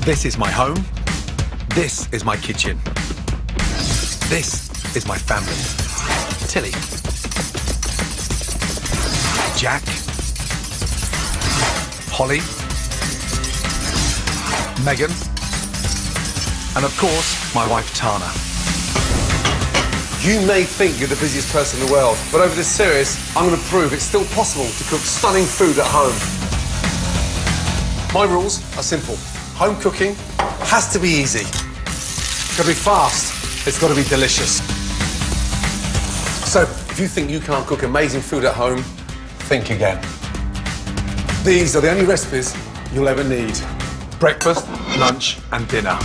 This is my home. This is my kitchen. This is my family. Tilly. Jack. Holly. Megan. And of course, my wife Tana. You may think you're the busiest person in the world, but over this series, I'm going to prove it's still possible to cook stunning food at home. My rules are simple. Home cooking has to be easy. It's got to be fast. It's got to be delicious. So, if you think you can't cook amazing food at home, think again. These are the only recipes you'll ever need. Breakfast, lunch, and dinner.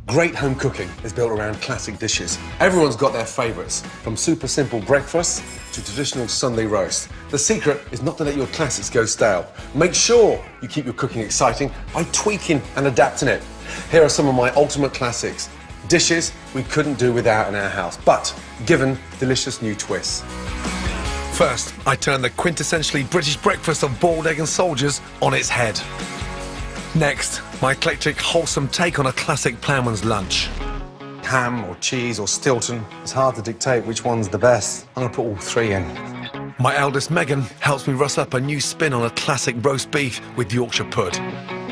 Great home cooking is built around classic dishes. Everyone's got their favourites, from super simple breakfast to traditional Sunday roast. The secret is not to let your classics go stale. Make sure you keep your cooking exciting by tweaking and adapting it. Here are some of my ultimate classics. Dishes we couldn't do without in our house, but given delicious new twists. First, I turn the quintessentially British breakfast of boiled egg and soldiers on its head. Next, my eclectic, wholesome take on a classic ploughman's lunch. Ham or cheese or Stilton, it's hard to dictate which one's the best. I'm going to put all three in. My eldest Megan helps me rustle up a new spin on a classic roast beef with Yorkshire pud.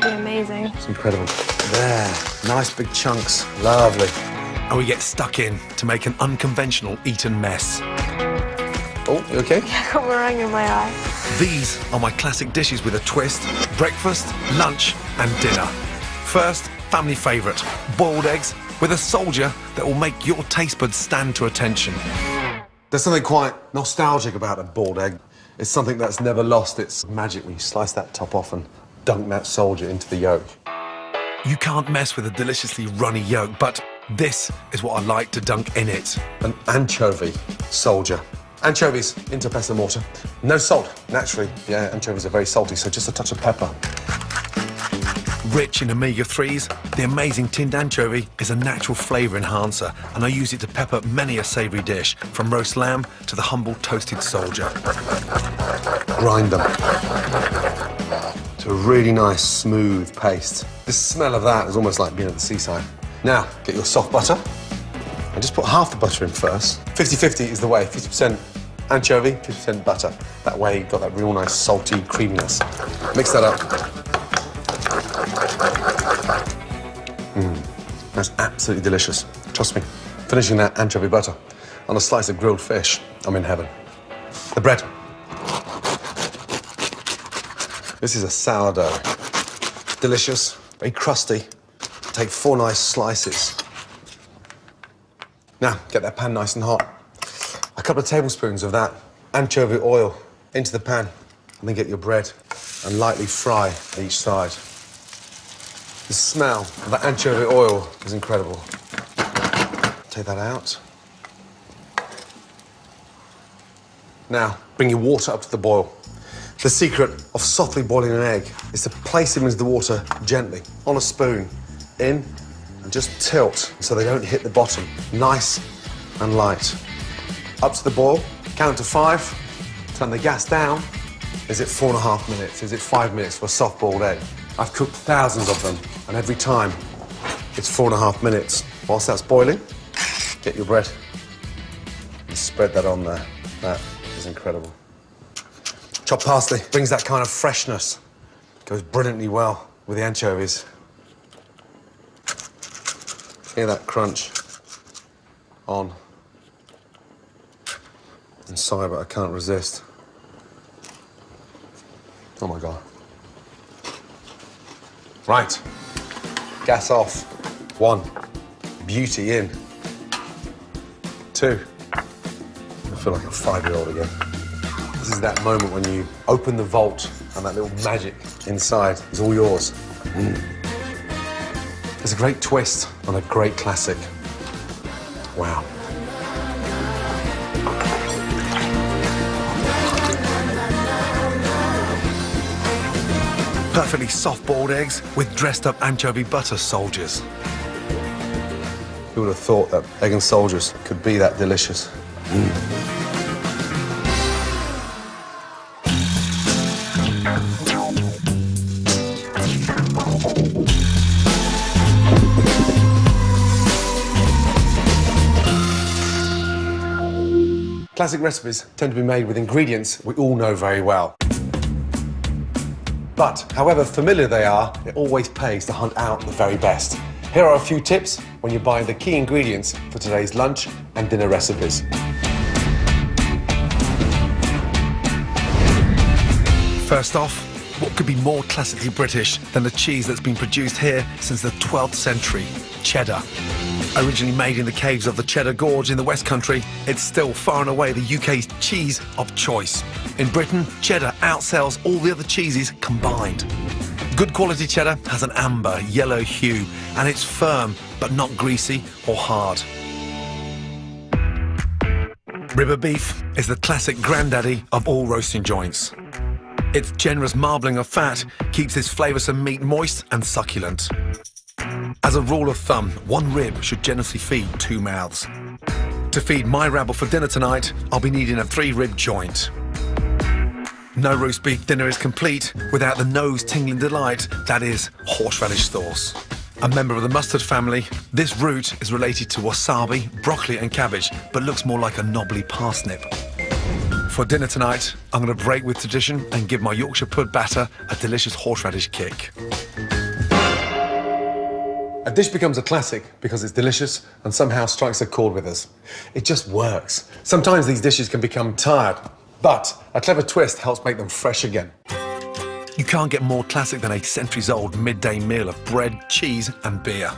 Amazing. It's incredible. There, nice big chunks, lovely. And we get stuck in to make an unconventional Eton mess. Oh, you okay? I got meringue in my eye. These are my classic dishes with a twist: breakfast, lunch, and dinner. First, family favourite, boiled eggs with a soldier that will make your taste buds stand to attention. There's something quite nostalgic about a boiled egg. It's something that's never lost its magic when you slice that top off and dunk that soldier into the yolk. You can't mess with a deliciously runny yolk, but this is what I like to dunk in it. An anchovy soldier. Anchovies into pasta and mortar. No salt, naturally. Yeah, anchovies are very salty, so just a touch of pepper. Rich in omega-3s, the amazing tinned anchovy is a natural flavour enhancer, and I use it to pepper many a savoury dish, from roast lamb to the humble toasted soldier. Grind them to a really nice, smooth paste. The smell of that is almost like being at the seaside. Now, get your soft butter, and just put half the butter in first. 50-50 is the way, 50% anchovy, 50% butter. That way you've got that real nice salty creaminess. Mix that up. That's absolutely delicious. Trust me, finishing that anchovy butter on a slice of grilled fish, I'm in heaven. The bread. This is a sourdough. Delicious, very crusty. Take 4 nice slices. Now, get that pan nice and hot. A couple of tablespoons of that anchovy oil into the pan, and then get your bread and lightly fry each side. The smell of that anchovy oil is incredible. Take that out. Now, bring your water up to the boil. The secret of softly boiling an egg is to place them into the water gently, on a spoon, in, and just tilt so they don't hit the bottom. Nice and light. Up to the boil, count to 5, turn the gas down. Is it 4.5 minutes? Is it 5 minutes for a soft boiled egg? I've cooked thousands of them, and every time it's 4.5 minutes. Whilst that's boiling, get your bread and spread that on there. That is incredible. Chopped parsley brings that kind of freshness. Goes brilliantly well with the anchovies. Hear that crunch on. And sorry, but I can't resist. Oh my God. Right, gas off. 1, beauty in. 2, I feel like a 5-year-old again. This is that moment when you open the vault and that little magic inside is all yours. It's a great twist on a great classic. Wow. Perfectly soft boiled eggs with dressed up anchovy butter soldiers. Who would have thought that egg and soldiers could be that delicious? Classic recipes tend to be made with ingredients we all know very well. But however familiar they are, it always pays to hunt out the very best. Here are a few tips when you're buying the key ingredients for today's lunch and dinner recipes. First off, what could be more classically British than the cheese that's been produced here since the 12th century? Cheddar. Originally made in the caves of the Cheddar Gorge in the West Country, it's still far and away the UK's cheese of choice. In Britain, cheddar outsells all the other cheeses combined. Good quality cheddar has an amber, yellow hue, and it's firm, but not greasy or hard. Ribber beef is the classic granddaddy of all roasting joints. Its generous marbling of fat keeps this flavoursome meat moist and succulent. As a rule of thumb, one rib should generously feed 2 mouths. To feed my rabble for dinner tonight, I'll be needing a 3-rib joint. No roast beef dinner is complete without the nose-tingling delight that is horseradish sauce. A member of the mustard family, this root is related to wasabi, broccoli and cabbage, but looks more like a knobbly parsnip. For dinner tonight, I'm going to break with tradition and give my Yorkshire pud batter a delicious horseradish kick. A dish becomes a classic because it's delicious and somehow strikes a chord with us. It just works. Sometimes these dishes can become tired, but a clever twist helps make them fresh again. You can't get more classic than a centuries-old midday meal of bread, cheese and beer.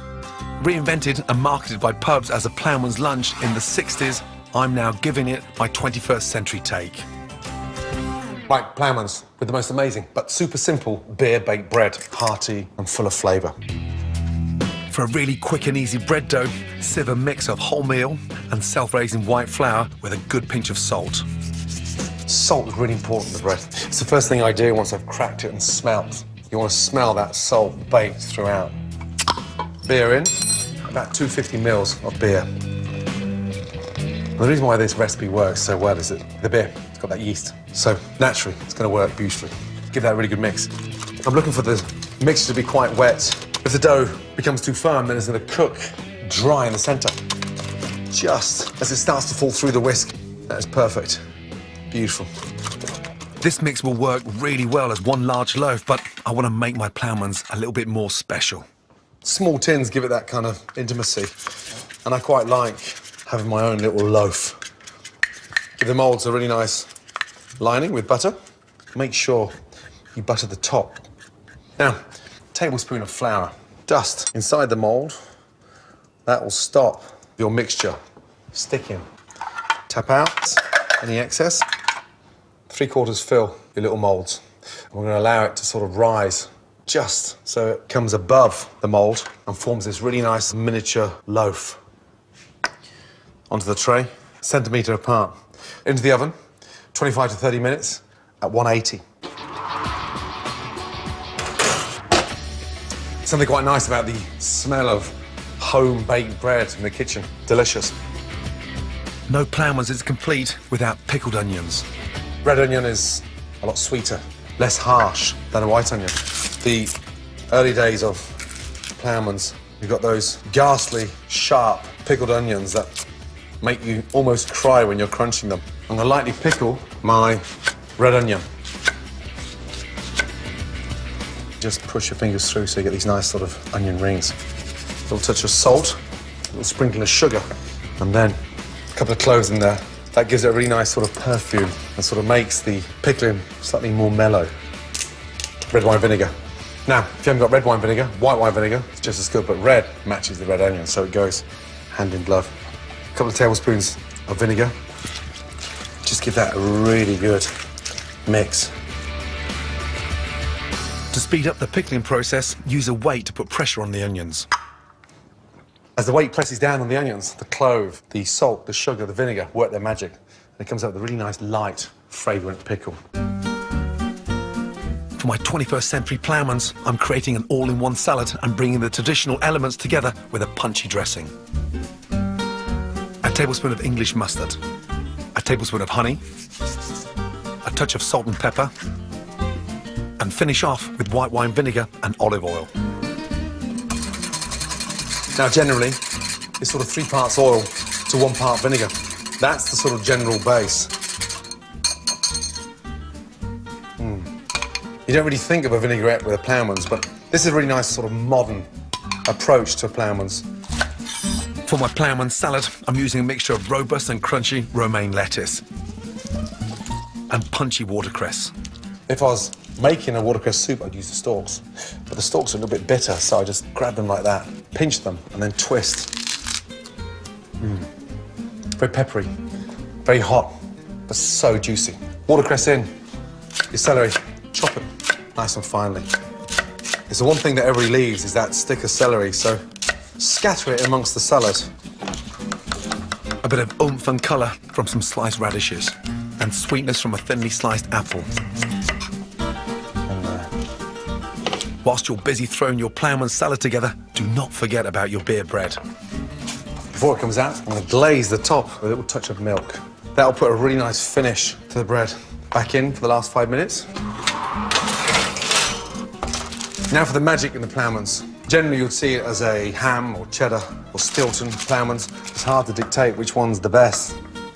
Reinvented and marketed by pubs as a ploughman's lunch in the 60s, I'm now giving it my 21st century take. Right, ploughman's with the most amazing but super simple beer-baked bread, hearty and full of flavour. For a really quick and easy bread dough, sieve a mix of wholemeal and self-raising white flour with a good pinch of salt. Salt is really important in the bread. It's the first thing I do once I've cracked it and smelt. You want to smell that salt baked throughout. Beer in, about 250 mils of beer. And the reason why this recipe works so well is that the beer, it's got that yeast. So naturally, it's going to work beautifully. Give that a really good mix. I'm looking for the mixture to be quite wet. If the dough becomes too firm, then it's going to cook dry in the centre. Just as it starts to fall through the whisk. That is perfect. Beautiful. This mix will work really well as one large loaf, but I want to make my ploughman's a little bit more special. Small tins give it that kind of intimacy. And I quite like having my own little loaf. Give the moulds a really nice lining with butter. Make sure you butter the top. Now, tablespoon of flour. Dust inside the mould. That will stop your mixture sticking. Tap out any excess. 3/4 fill your little moulds. We're going to allow it to sort of rise just so it comes above the mould and forms this really nice miniature loaf. Onto the tray, centimetre apart. Into the oven, 25 to 30 minutes at 180. Something quite nice about the smell of home-baked bread in the kitchen. Delicious. No ploughman's is complete without pickled onions. Red onion is a lot sweeter, less harsh than a white onion. The early days of ploughman's, you've got those ghastly, sharp, pickled onions that make you almost cry when you're crunching them. I'm gonna lightly pickle my red onion. Just push your fingers through so you get these nice sort of onion rings. A little touch of salt, a little sprinkle of sugar, and then a couple of cloves in there. That gives it a really nice sort of perfume and sort of makes the pickling slightly more mellow. Red wine vinegar. Now, if you haven't got red wine vinegar, white wine vinegar is just as good, but red matches the red onion, so it goes hand in glove. A couple of tablespoons of vinegar. Just give that a really good mix. To speed up the pickling process, use a weight to put pressure on the onions. As the weight presses down on the onions, the clove, the salt, the sugar, the vinegar work their magic. And it comes out with a really nice, light, fragrant pickle. For my 21st century ploughman's, I'm creating an all-in-one salad and bringing the traditional elements together with a punchy dressing. A tablespoon of English mustard, a tablespoon of honey, a touch of salt and pepper, and finish off with white wine vinegar and olive oil. Now, generally, it's sort of 3 parts oil to 1 part vinegar. That's the sort of general base. You don't really think of a vinaigrette with a ploughman's, but this is a really nice sort of modern approach to a ploughman's. For my ploughman's salad, I'm using a mixture of robust and crunchy romaine lettuce and punchy watercress. If I was making a watercress soup, I'd use the stalks. But the stalks are a little bit bitter, so I just grab them like that, pinch them, and then twist. Very peppery, very hot, but so juicy. Watercress in, your celery, chop it nice and finely. It's the one thing that everybody leaves is that stick of celery, so scatter it amongst the salad. A bit of oomph and colour from some sliced radishes and sweetness from a thinly sliced apple. Whilst you're busy throwing your ploughman's salad together, do not forget about your beer bread. Before it comes out, I'm going to glaze the top with a little touch of milk. That'll put a really nice finish to the bread. Back in for the last 5 minutes. Now for the magic in the ploughman's. Generally, you'd see it as a ham or cheddar or Stilton ploughman's. It's hard to dictate which one's the best.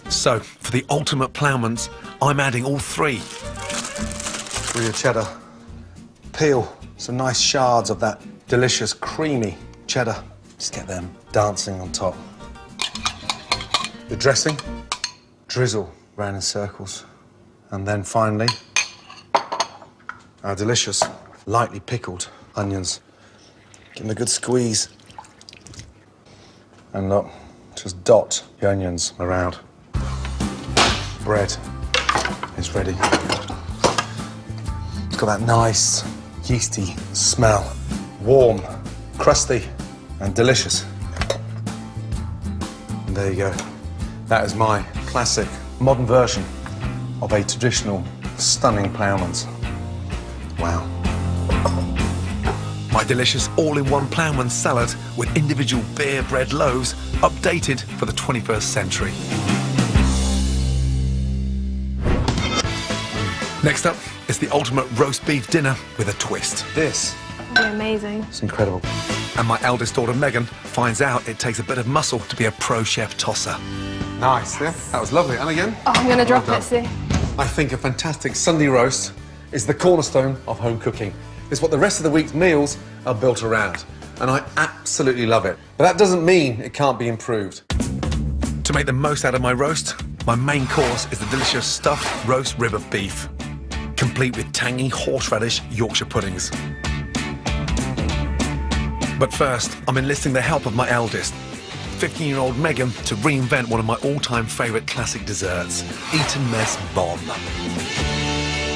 So, for the ultimate ploughman's, I'm adding all three. For your cheddar, peel some nice shards of that delicious, creamy cheddar. Just get them dancing on top. The dressing, drizzle round in circles. And then finally, our delicious, lightly pickled onions. Give them a good squeeze. And look, just dot the onions around. Bread is ready. It's got that nice, yeasty smell. Warm, crusty, and delicious. And there you go. That is my classic, modern version of a traditional, stunning ploughman's. Wow. My delicious all-in-one ploughman's salad with individual beer bread loaves, updated for the 21st century. Next up is the ultimate roast beef dinner with a twist. This It'd be amazing. is incredible. And my eldest daughter, Megan, finds out it takes a bit of muscle to be a pro chef tosser. Nice, yeah? That was lovely. And again? Oh, I'm gonna drop done. it, see? I think a fantastic Sunday roast is the cornerstone of home cooking. It's what the rest of the week's meals are built around. And I absolutely love it. But that doesn't mean it can't be improved. To make the most out of my roast, my main course is the delicious stuffed roast rib of beef, complete with tangy horseradish Yorkshire puddings. But first, I'm enlisting the help of my eldest, 15-year-old Megan, to reinvent one of my all-time favourite classic desserts, Eton Mess Bomb.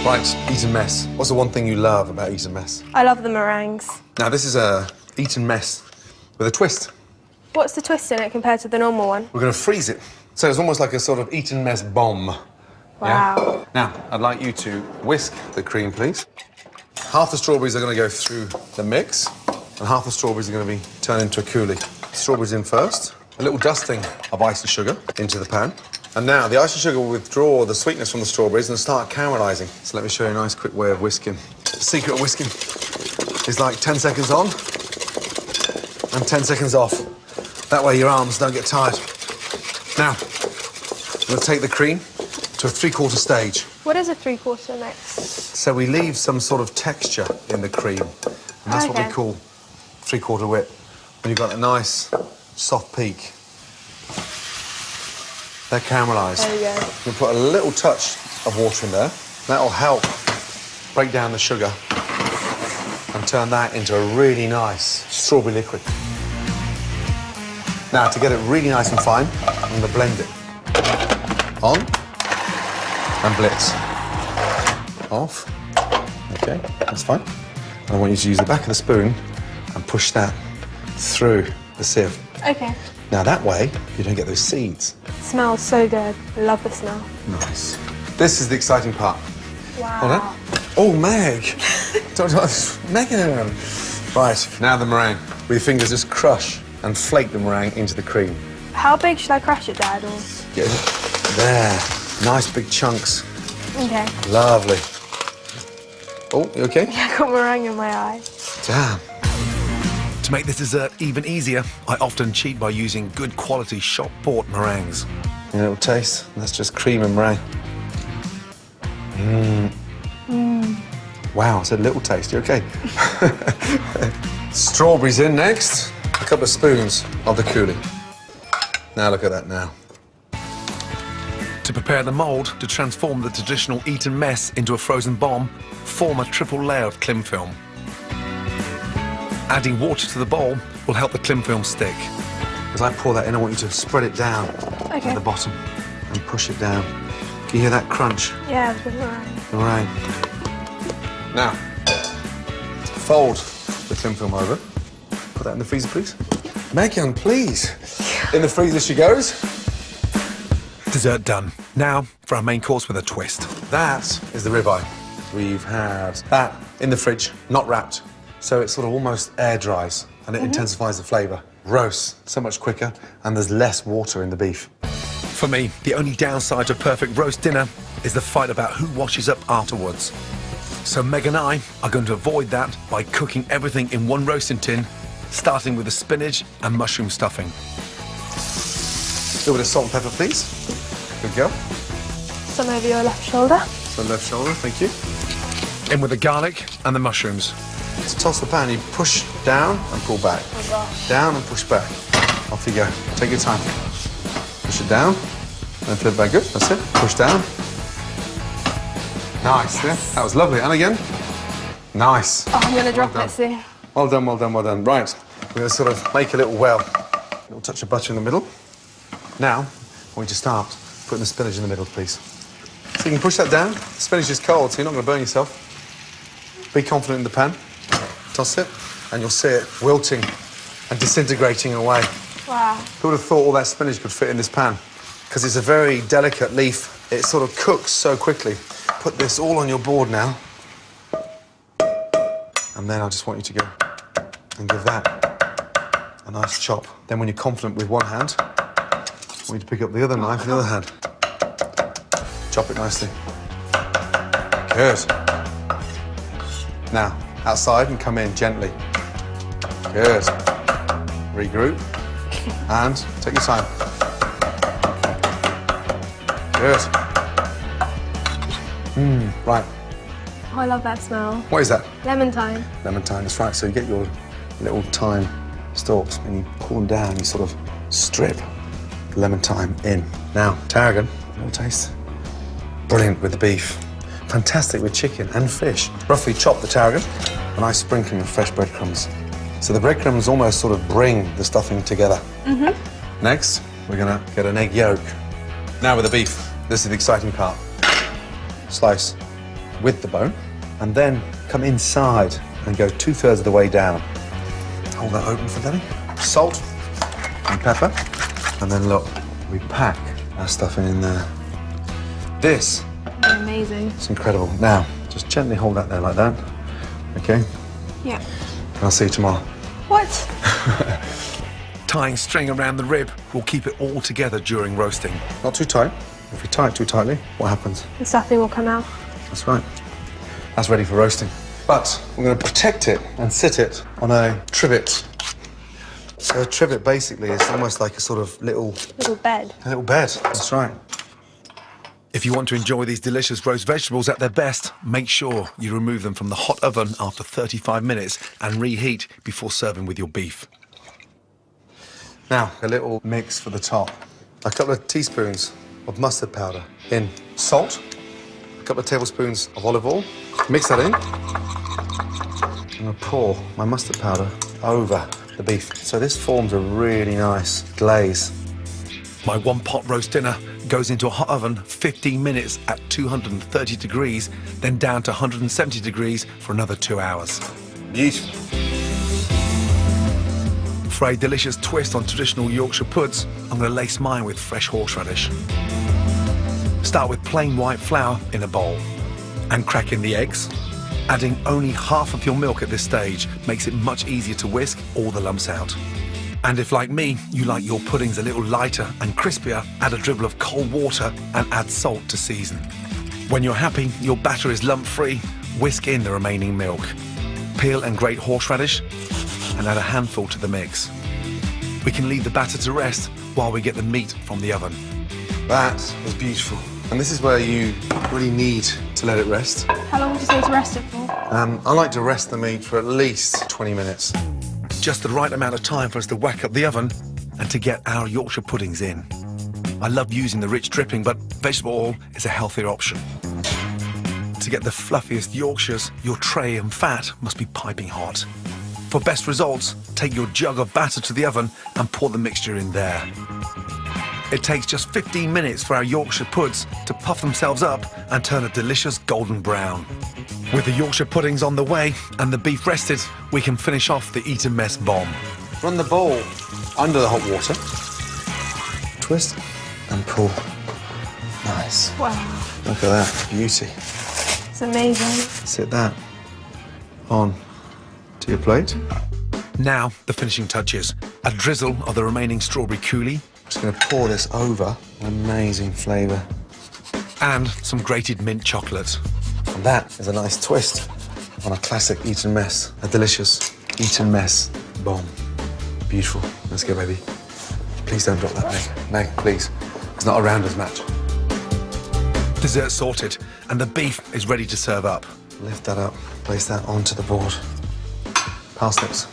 Right, Eton Mess. What's the one thing you love about Eton Mess? I love the meringues. Now, this is a Eton Mess with a twist. What's the twist in it compared to the normal one? We're going to freeze it. So it's almost like a sort of Eton Mess bomb. Wow. Yeah? Now, I'd like you to whisk the cream, please. Half the strawberries are going to go through the mix, and half the strawberries are going to be turned into a coulis. Strawberries in first. A little dusting of ice and sugar into the pan. And now the ice and sugar will withdraw the sweetness from the strawberries and start caramelising. So let me show you a nice quick way of whisking. The secret of whisking is like 10 seconds on and 10 seconds off. That way your arms don't get tired. Now, we'll take the cream to a 3/4 stage. What is a 3/4 mix? So we leave some sort of texture in the cream. And that's what we Okay. call 3/4 whip. When you've got a nice, soft peak. They're caramelised. There we go. We'll put a little touch of water in there. That'll help break down the sugar and turn that into a really nice strawberry liquid. Now, to get it really nice and fine, I'm going to blend it. On and blitz. Off. Okay, that's fine. And I want you to use the back of the spoon and push that through the sieve. Okay. Now, that way, you don't get those seeds. Smells so good. Love the smell. Nice. This is the exciting part. Wow. Hold on. Oh, Meg. Don't Megan. Right, now the meringue. With your fingers, just crush and flake the meringue into the cream. How big should I crush it, Dad? Or... Get it? There. Nice big chunks. Okay. Lovely. Oh, you okay? I got meringue in my eye. Damn. To make this dessert even easier, I often cheat by using good quality shop-bought meringues. A little taste. That's just cream and meringue. Wow, it's a little taste. You okay? Strawberries in next. A couple of spoons of the coulis. Now look at that now. To prepare the mould to transform the traditional Eton mess into a frozen bomb, form a triple layer of cling film. Adding water to the bowl will help the cling film stick. As I pour that in, I want you to spread it down Okay. at the bottom and push it down. Can you hear that crunch? Yeah, it's good meringue. All right. Now, fold the cling film over. Put that in the freezer, please. Megan, please. In the freezer she goes. Dessert done. Now for our main course with a twist. That is the ribeye. We've had that in the fridge, not wrapped, so it sort of almost air dries and it intensifies the flavour. Roasts so much quicker and there's less water in the beef. For me, the only downside to a perfect roast dinner is the fight about who washes up afterwards. So Meg and I are going to avoid that by cooking everything in one roasting tin, starting with the spinach and mushroom stuffing. A little bit of salt and pepper, please. Good girl. Some over your left shoulder. So left shoulder, thank you. In with the garlic and the mushrooms. To toss the pan, you push down and pull back. Oh gosh. Down and push back. Off you go. Take your time. Push it down and flip back. Good. That's it. Push down. Nice. Yeah, that was lovely. And again. Nice. Oh, I'm going to drop done. it soon. Well done, well done, well done. Right. We're going to sort of make a little well. A little touch of butter in the middle. Now, I want you to start putting the spinach in the middle, please. So you can push that down. The spinach is cold, so you're not going to burn yourself. Be confident in the pan. Toss it, and you'll see it wilting and disintegrating away. Wow. Who would have thought all that spinach could fit in this pan? Because it's a very delicate leaf. It sort of cooks so quickly. Put this all on your board now. And then I just want you to go and give that a nice chop. Then when you're confident with one hand, I want you to pick up the other knife in the other hand. Chop it nicely. Good. Now, outside and come in gently. Good. Regroup. And take your time. Good. Right. Oh, I love that smell. What is that? Lemon thyme. Lemon thyme, that's right. So you get your little thyme stalks and you pull them down, you sort of strip the lemon thyme in. Now, tarragon, a little taste. Brilliant with the beef. Fantastic with chicken and fish. Roughly chop the tarragon, a nice sprinkling of fresh breadcrumbs. So the breadcrumbs almost sort of bring the stuffing together. Next, we're gonna get an egg yolk. Now with the beef, this is the exciting part. Slice with the bone, and then come inside and go 2/3 of the way down. Hold that open for Danny. Salt and pepper, and then look, we pack our stuffing in there. This Amazing. is incredible. Now, just gently hold that there like that, okay? Yeah. And I'll see you tomorrow. What? Tying string around the rib will keep it all together during roasting. Not too tight. If you tie it too tightly, what happens? The stuffing will come out. That's right. That's ready for roasting. But we're going to protect it and sit it on a trivet. So a trivet basically is almost like a sort of little bed. That's right. If you want to enjoy these delicious roast vegetables at their best, make sure you remove them from the hot oven after 35 minutes and reheat before serving with your beef. Now, a little mix for the top. A couple of teaspoons of mustard powder in salt, a couple of tablespoons of olive oil. Mix that in. I'm going to pour my mustard powder over the beef. So this forms a really nice glaze. My one-pot roast dinner goes into a hot oven 15 minutes at 230 degrees, then down to 170 degrees for another 2 hours. Beautiful. For a delicious twist on traditional Yorkshire puds, I'm going to lace mine with fresh horseradish. Start with plain white flour in a bowl and crack in the eggs. Adding only half of your milk at this stage makes it much easier to whisk all the lumps out. And if, like me, you like your puddings a little lighter and crispier, add a dribble of cold water and add salt to season. When you're happy your batter is lump-free, whisk in the remaining milk. Peel and grate horseradish and add a handful to the mix. We can leave the batter to rest while we get the meat from the oven. That is beautiful. And this is where you really need to let it rest. How long would you say to rest it for? I like to rest the meat for at least 20 minutes. Just the right amount of time for us to whack up the oven and to get our Yorkshire puddings in. I love using the rich dripping, but vegetable oil is a healthier option. To get the fluffiest Yorkshires, your tray and fat must be piping hot. For best results, take your jug of batter to the oven and pour the mixture in there. It takes just 15 minutes for our Yorkshire puds to puff themselves up and turn a delicious golden brown. With the Yorkshire puddings on the way and the beef rested, we can finish off the Eat and Mess bomb. Run the bowl under the hot water. Twist and pull. Nice. Wow. Look at that, beauty. It's amazing. Sit that on to your plate. Now, the finishing touches. A drizzle of the remaining strawberry coulis Just going to pour this over. Amazing flavour. and some grated mint chocolate. And that is a nice twist on a classic Eat and Mess. A delicious Eat and Mess bomb. Beautiful. Let's go, baby. Please don't drop that, Meg. Meg, please. It's not a rounders match. Dessert sorted, and the beef is ready to serve up. Lift that up, place that onto the board. Parsnips,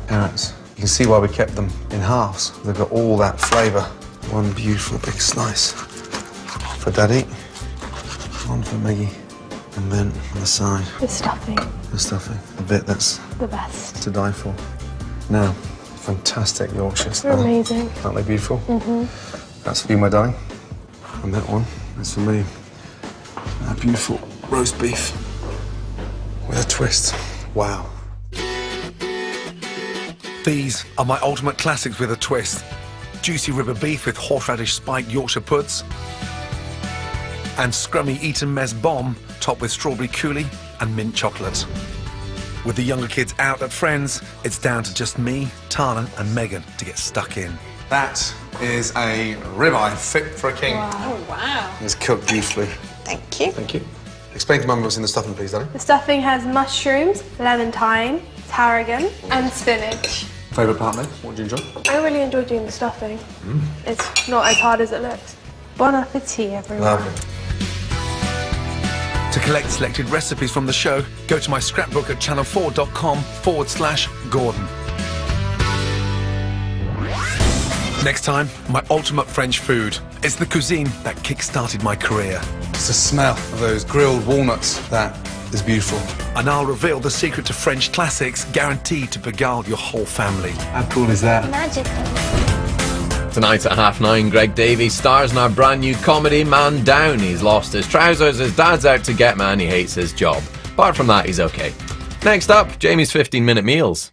carrots. You can see why we kept them in halves. They've got all that flavour. One beautiful big slice for Daddy, one for Maggie, and then on the side, The stuffing. the stuffing. The bit that's The best. to die for. Now, fantastic Yorkshires. They're amazing. Aren't they beautiful? Mm-hmm. That's for you, my darling. And that one is for me. A beautiful roast beef with a twist. Wow. These are my ultimate classics with a twist. Juicy rib of beef with horseradish spiked Yorkshire puds, and scrummy Eat and Mess bomb topped with strawberry coulis and mint chocolate. With the younger kids out at friends, it's down to just me, Tana and Megan to get stuck in. That is a ribeye fit for a king. Wow. Wow. It's cooked beautifully. Thank you. Thank you. Explain to Mum what's in the stuffing, please, darling. The stuffing has mushrooms, lemon thyme, tarragon, and spinach. Favourite part, Meg? What do you enjoy? I really enjoy doing the stuffing. It's not as hard as it looks. Bon appetit, everyone. Lovely. To collect selected recipes from the show, go to my scrapbook at channel4.com/Gordon. Next time, my ultimate French food. It's the cuisine that kick-started my career. It's the smell of those grilled walnuts. That is beautiful. And I'll reveal the secret to French classics guaranteed to beguile your whole family. How cool is that? Magical. Tonight at 9:30, Greg Davies stars in our brand new comedy Man Down. He's lost his trousers, his dad's out to get man, he hates his job. Apart from that, he's okay. Next up, Jamie's 15-minute meals.